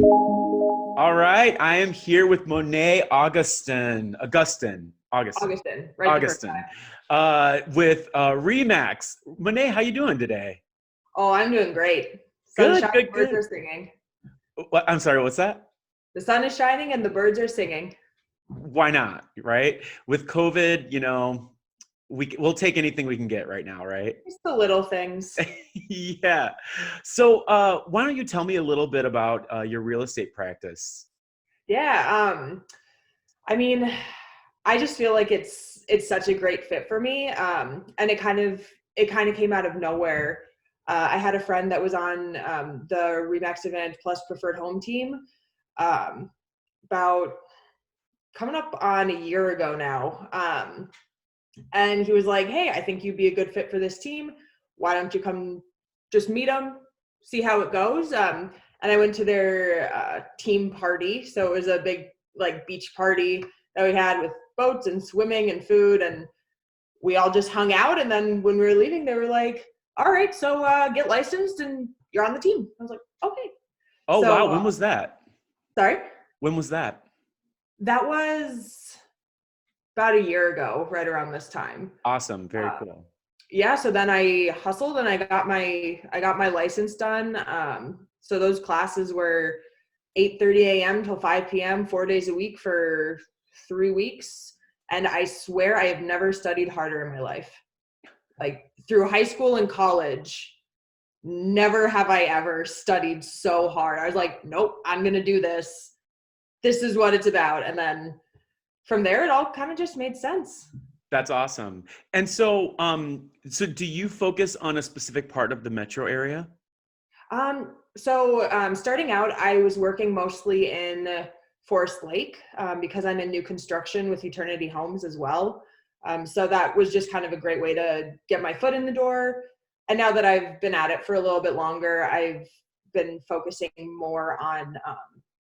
All right, I am here with Monet Augustin, right the first Augustin, time. with Remax. Monet, how you doing today? Oh, I'm doing great. Sun's Good, shining, good, birds good. are singing. I'm sorry, what's that? The sun is shining and the birds are singing. Why not, right? With COVID, we'll take anything we can get right now, right? Just the little things. Yeah. So, why don't you tell me a little bit about your real estate practice? Yeah. I mean, I just feel like it's such a great fit for me. And it kind of came out of nowhere. I had a friend that was on the Remax Advantage Plus Preferred Home team um, about coming up on a year ago now. And he was like, "Hey, I think you'd be a good fit for this team. Why don't you come just meet them, see how it goes?" And I went to their team party. So it was a big like beach party that we had with boats and swimming and food. And we all just hung out. And then when we were leaving, they were like, "All right, so get licensed and you're on the team." I was like, "Okay." Oh, wow. So, When was that? sorry, When was that? that was about a year ago, right around this time. Awesome. Very Uh, cool. yeah, so then I hustled and I got my license done. So those classes were 8:30 a.m. till 5 p.m. 4 days a week for 3 weeks. And I swear I have never studied harder in my life. Like through high school and college, never have I ever studied so hard. I was like, nope, I'm gonna do this. This is what it's about. And then from there it all kind of just made sense. That's awesome. And so do you focus on a specific part of the metro area? So starting out, I was working mostly in Forest Lake because I'm in new construction with Eternity Homes as well. So that was just kind of a great way to get my foot in the door. And now that I've been at it for a little bit longer, I've been focusing more on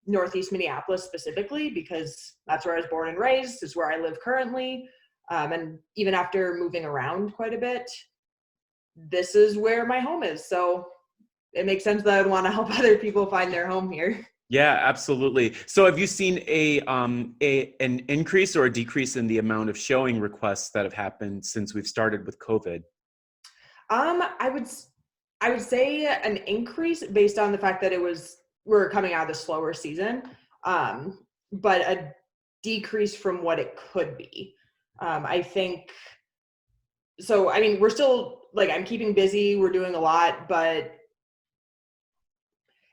Northeast Minneapolis specifically because that's where I was born and raised. It's where I live currently. And even after moving around quite a bit, this is where my home is. So it makes sense that I'd want to help other people find their home here. Yeah, absolutely. So have you seen an increase or a decrease in the amount of showing requests that have happened since we've started with COVID? I would say an increase based on the fact that we're coming out of the slower season, but a decrease from what it could be. I think so. I mean, we're still like I'm keeping busy. We're doing a lot, but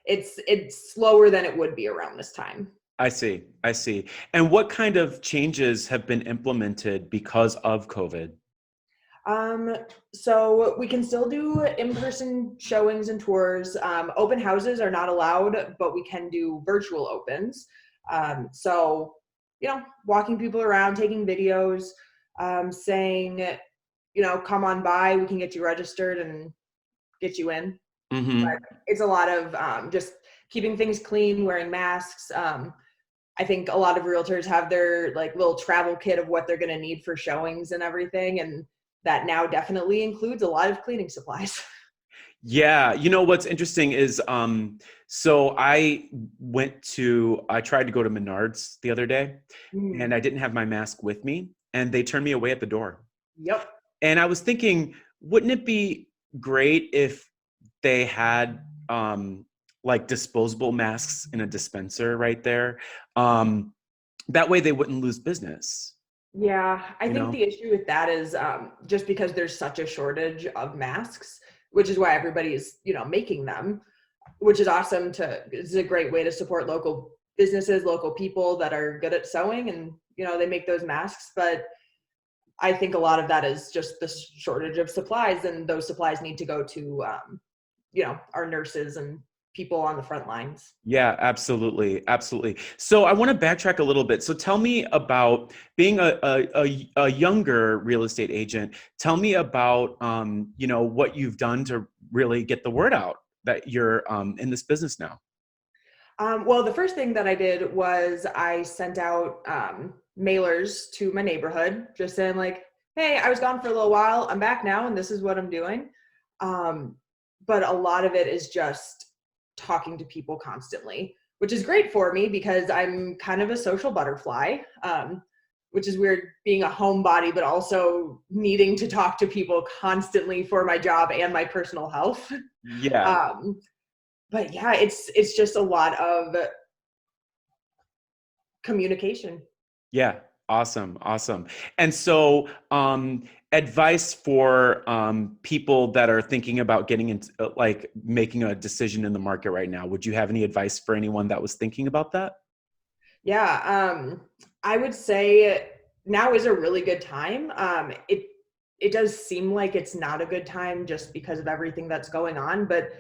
it's slower than it would be around this time. I see. I see. And what kind of changes have been implemented because of COVID? Um, so we can still do in-person showings and tours. Open houses are not allowed, but we can do virtual opens. So, walking people around, taking videos, saying, come on by, we can get you registered and get you in. But Hmm. it's a lot of just keeping things clean, wearing masks. I think a lot of realtors have their like little travel kit of what they're going to need for showings and everything. And that now definitely includes a lot of cleaning supplies. Yeah, what's interesting is so I tried to go to Menards the other day and Mm, I didn't have my mask with me and they turned me away at the door. yep. And I was thinking, wouldn't it be great if they had like disposable masks in a dispenser right there? Um, that way they wouldn't lose business, Yeah, I you think know? the issue with that is just because there's such a shortage of masks, which is why everybody is, making them, which is awesome it's a great way to support local businesses, local people that are good at sewing and, they make those masks. But I think a lot of that is just the shortage of supplies, and those supplies need to go to, our nurses and people on the front lines. Yeah, absolutely. Absolutely. So I want to backtrack a little bit. So tell me about being a younger real estate agent. Tell me about, what you've done to really get the word out that you're in this business now. Well, the first thing that I did was I sent out mailers to my neighborhood, just saying like, "Hey, I was gone for a little while. I'm back now, and this is what I'm doing." Um, but a lot of it is just talking to people constantly. which is great for me because I'm kind of a social butterfly, which is weird being a homebody, but also needing to talk to people constantly for my job and my personal health. Yeah. Um, but yeah, it's just a lot of communication. Yeah. Awesome. Awesome. And so, advice for people that are thinking about getting into like making a decision in the market right now. Would you have any advice for anyone that was thinking about that? Yeah, I would say now is a really good time. It does seem like it's not a good time just because of everything that's going on, but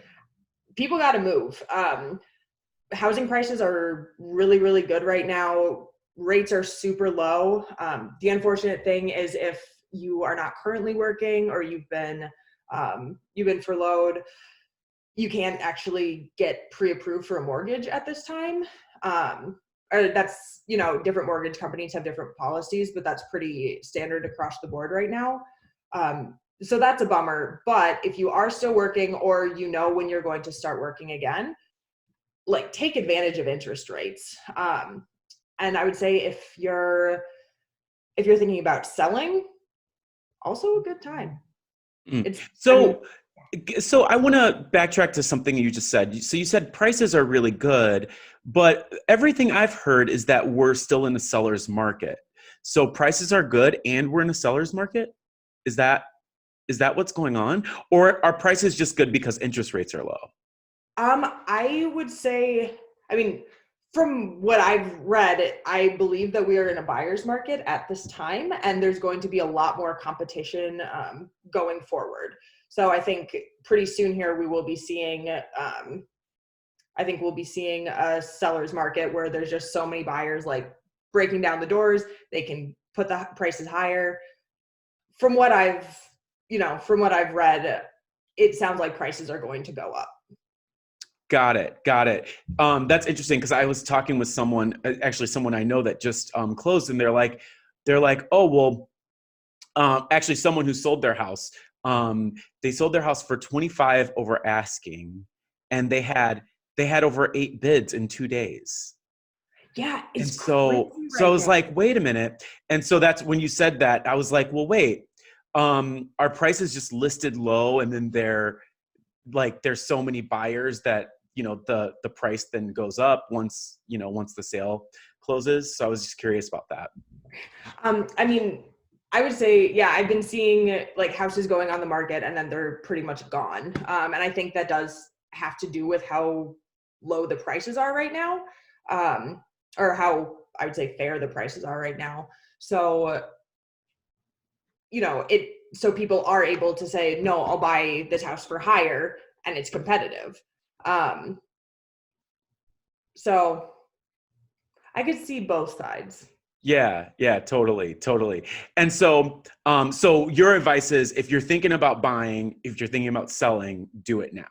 people got to move. Housing prices are really, really good right now. Rates are super low. The unfortunate thing is if you are not currently working or you've been furloughed, you can't actually get pre-approved for a mortgage at this time. Or that's, different mortgage companies have different policies, but that's pretty standard across the board right now. So that's a bummer. But if you are still working or when you're going to start working again, like take advantage of interest rates. And I would say if you're thinking about selling, also a good time. Mm. It's I mean, So I want to backtrack to something you just said. So you said prices are really good, but everything I've heard is that we're still in a seller's market. So prices are good and we're in a seller's market? Is that what's going on? Or are prices just good because interest rates are low? I would say, I mean, from what I've read, I believe that we are in a buyer's market at this time, and there's going to be a lot more competition going forward. So I think pretty soon here we will be seeing, I think we'll be seeing a seller's market where there's just so many buyers like breaking down the doors. They can put the prices higher. From what I've read, it sounds like prices are going to go up. Got it. Got it. That's interesting because I was talking with someone, actually someone I know that just closed, and they're like, oh well, actually someone who sold their house, they sold their house for 25 over asking, and they had over 8 bids in 2 days. Yeah, And it's so crazy I right was now. like, wait a minute. And so that's when you said that, I was like, well, wait, our prices just listed low, and then there's so many buyers that the price then goes up once the sale closes. So I was just curious about that. I mean, I would say, yeah, I've been seeing like houses going on the market and then they're pretty much gone. And I think that does have to do with how low the prices are right now, or how I would say fair the prices are right now. So, so people are able to say, no, I'll buy this house for higher and it's competitive. Um, so I could see both sides. Yeah, yeah, totally, totally. And so so your advice is, if you're thinking about buying, if you're thinking about selling, do it now.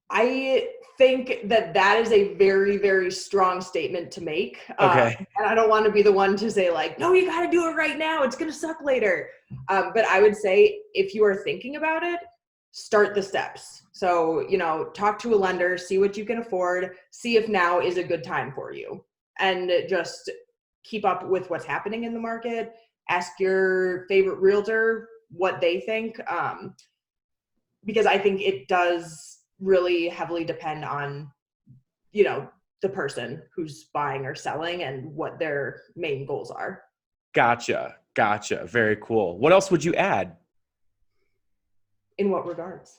I think that is a very, very strong statement to make. Okay. And I don't want to be the one to say like, no, you got to do it right now. It's going to suck later. But I would say if you are thinking about it, start the steps. So, talk to a lender, see what you can afford, see if now is a good time for you, and just keep up with what's happening in the market. Ask your favorite realtor what they think. Because I think it does really heavily depend on, the person who's buying or selling and what their main goals are. Gotcha. Gotcha. Very cool. What else would you add? In what regards?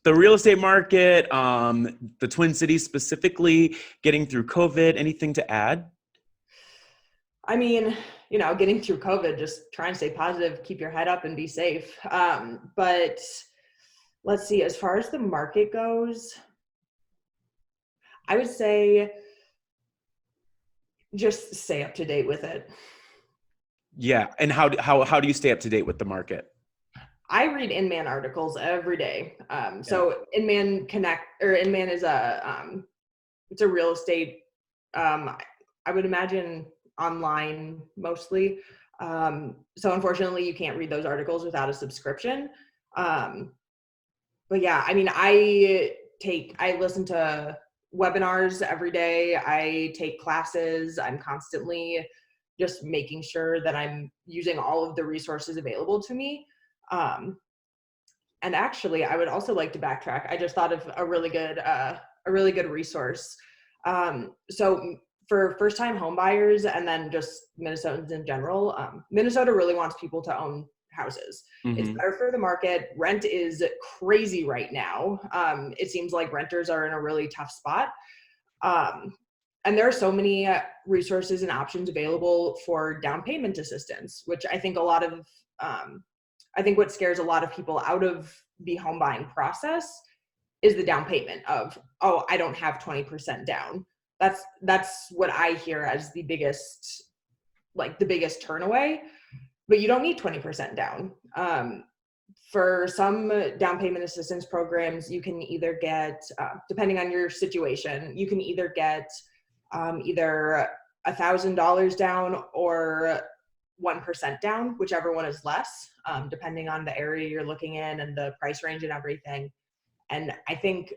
The real estate market, the Twin Cities specifically, getting through COVID, anything to add? I mean, getting through COVID, just try and stay positive, keep your head up and be safe. But let's see, as far as the market goes, I would say just stay up to date with it. Yeah. And how do you stay up to date with the market? I read Inman articles every day. Yeah. So Inman Inman is it's a real estate, I would imagine online mostly. So unfortunately you can't read those articles without a subscription. But yeah, I mean, I listen to webinars every day. I take classes. I'm constantly just making sure that I'm using all of the resources available to me. Um, and actually, I would also like to backtrack. I just thought of a really good resource. So for first-time home buyers and then just Minnesotans in general, Minnesota really wants people to own houses. It's Hmm. better for the market. Rent is crazy right now. It seems like renters are in a really tough spot. Um, and there are so many resources and options available for down payment assistance, which I think I think what scares a lot of people out of the home buying process is the down payment of, oh, I don't have 20% down. That's what I hear as the biggest, like the biggest turnaway, but you don't need 20% down. For some down payment assistance programs, you can either get, depending on your situation, you can either get either $1,000 down or 1% down, whichever one is less, depending on the area you're looking in and the price range and everything. And I think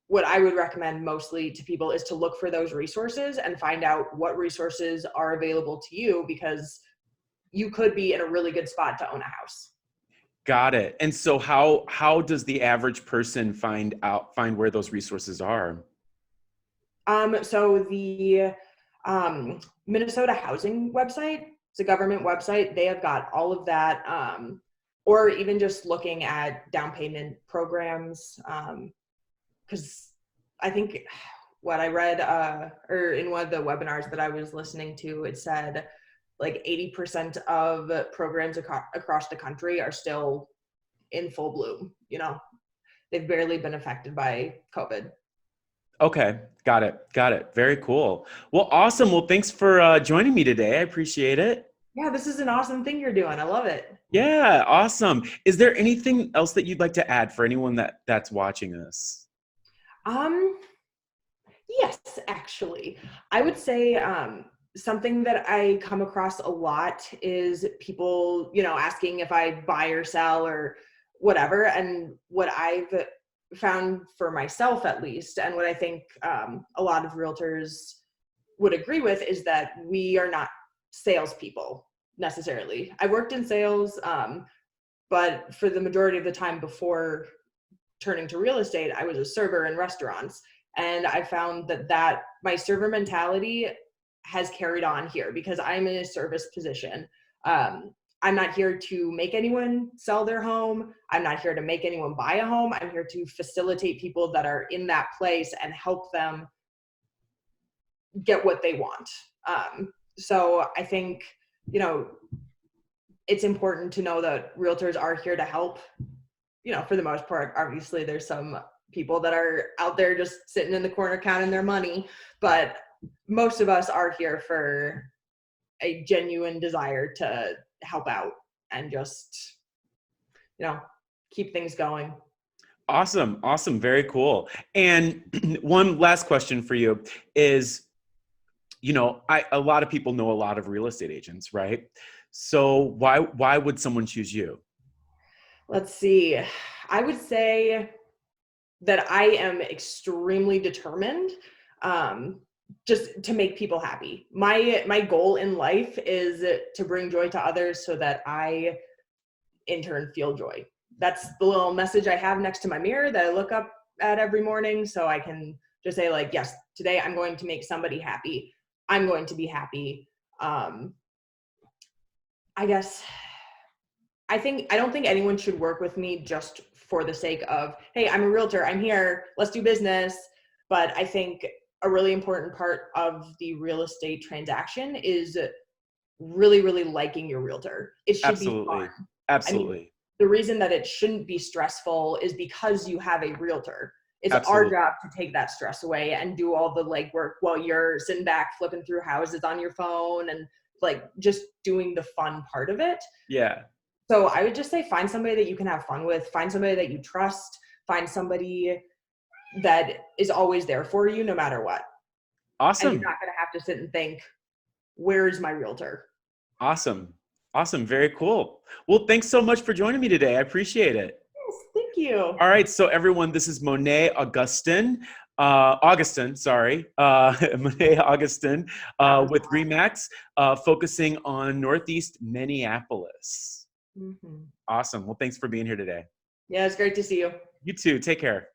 what I would recommend mostly to people is to look for those resources and find out what resources are available to you, because you could be in a really good spot to own a house. Got it. And so how does the average person find where those resources are? So the Minnesota housing website, it's a government website. They have got all of that, or even just looking at down payment programs. Because I think what I read, or in one of the webinars that I was listening to, it said like 80% of programs across the country are still in full bloom. You know, they've barely been affected by COVID. Okay, got it. Got it. Very cool. Well, awesome. Well, thanks for joining me today. I appreciate it. Yeah, this is an awesome thing you're doing. I love it. Yeah, awesome. Is there anything else that you'd like to add for anyone that's watching us? Um, yes, actually, I would say something that I come across a lot is people, asking if I buy or sell or whatever. And what I've found for myself, at least, and what I think a lot of realtors would agree with, is that we are not salespeople necessarily. I worked in sales, but for the majority of the time before turning to real estate, I was a server in restaurants. And I found that my server mentality has carried on here because I'm in a service position. I'm not here to make anyone sell their home. I'm not here to make anyone buy a home. I'm here to facilitate people that are in that place and help them get what they want. So I think, it's important to know that realtors are here to help. For the most part, obviously there's some people that are out there just sitting in the corner counting their money, but most of us are here for a genuine desire to help out and just, keep things going. Awesome. Awesome. Very cool. And one last question for you is, a lot of people know a lot of real estate agents, right? So why would someone choose you? Let's see. I would say that I am extremely determined, just to make people happy. My goal in life is to bring joy to others so that I in turn feel joy. That's the little message I have next to my mirror that I look up at every morning, so I can just say, like, yes, today I'm going to make somebody happy. I'm going to be happy. I guess I don't think anyone should work with me just for the sake of, hey, I'm a realtor, I'm here, let's do business. But I think a really important part of the real estate transaction is really, really liking your realtor. It should be fun. Absolutely. I mean, Absolutely. the reason that it shouldn't be stressful is because you have a realtor. It's our Absolutely. job to take that stress away and do all the legwork while you're sitting back flipping through houses on your phone and like just doing the fun part of it. Yeah. So I would just say find somebody that you can have fun with, find somebody that you trust, find somebody that is always there for you no matter what. And you're Awesome. not going to have to sit and think, where's my realtor? Awesome. Awesome. Very cool. Well, thanks so much for joining me today. I appreciate it. Yes, thank you. All right. So everyone, this is Monet Auguston. Auguston, sorry, Monet Auguston That with Remax, focusing on Northeast Minneapolis. was, Awesome. Well, thanks for being here today. yeah, it's great to see you. You too. Take care.